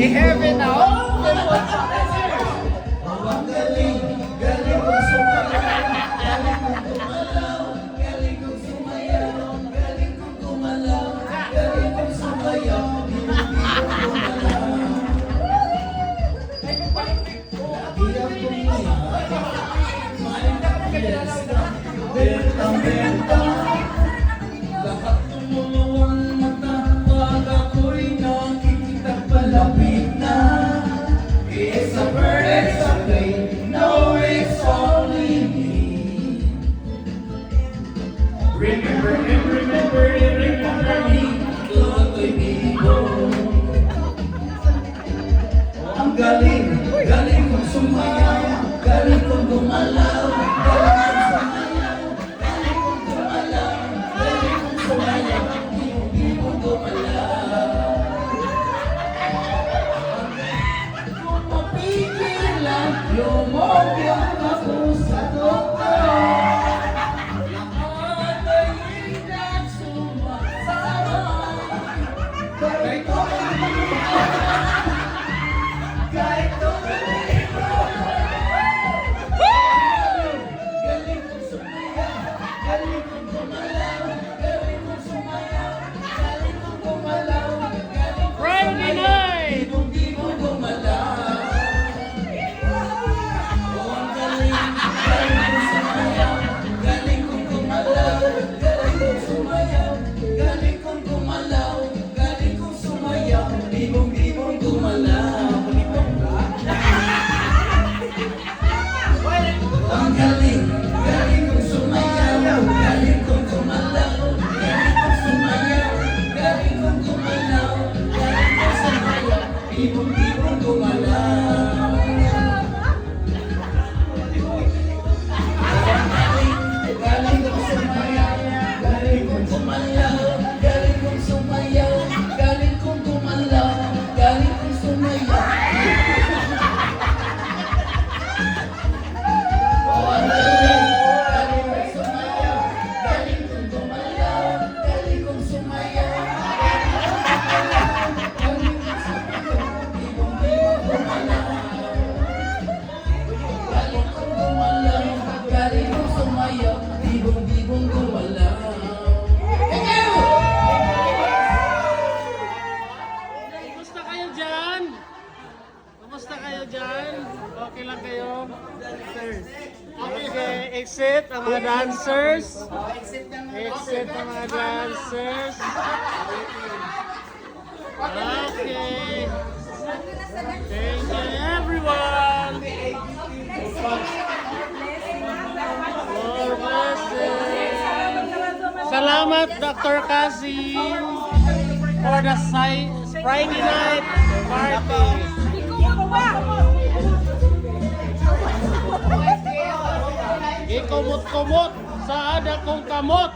I-heaven na, oh! Lahat tumulong mata pag ako'y nakikita palapit na. It's a bird, it's a plane, no, it's only me. Remember him, remember him, remember me. Tuloy bigo. Ang galing, galing kong sumayaw, galing kong gumalaw, galing kong sumayaw, galing kong gumalaw, galing kong sumayaw, hindi mo gumalaw. Kung mapigilan, lumobyan ako sa doktor. Lahat ay hindi sumasabay. Kahit kahit galing kong sumayaw, galing kong gumalaw, galing kong sumayaw, galing kong gumalaw, galing kong Friday night! Hindi mo gumalaw. Oh, ang galing, galing kong sumayaw, galing kong gumalaw, galing kong sumayaw, galing kong gumalaw, galing kong sumayaw, libong-libong gumalaw. Ang galing, galing kong sumayaw, galing kong gumalaw, galing kong sumayaw, galing kong gumalaw, galing kong sumayaw, ibong-ibong gumalaw. Ang galing, galing kong sumayaw, galing kong gumalaw, galing kong sumayaw, galing kong gumalaw, galing kong sumayaw. Ang galing, galing kong sumayaw, galing kong gumalaw, galing kong sumayaw, galing kong sumayaw, ibong-ibong gumalaw. Galing kong gumalaw, galing kong sumayaw, ibong-ibong gumalaw. Thank you! Kumusta kayo dyan? Kumusta kayo dyan? Okay lang kayo? Okay, exit ang mga dancers. Exit ang mga dancers. Okay. Thank you everyone. More blessings. Salamat Dr. Kazim for the Friday night party. Ikumot-kumot sa ada kong kamot.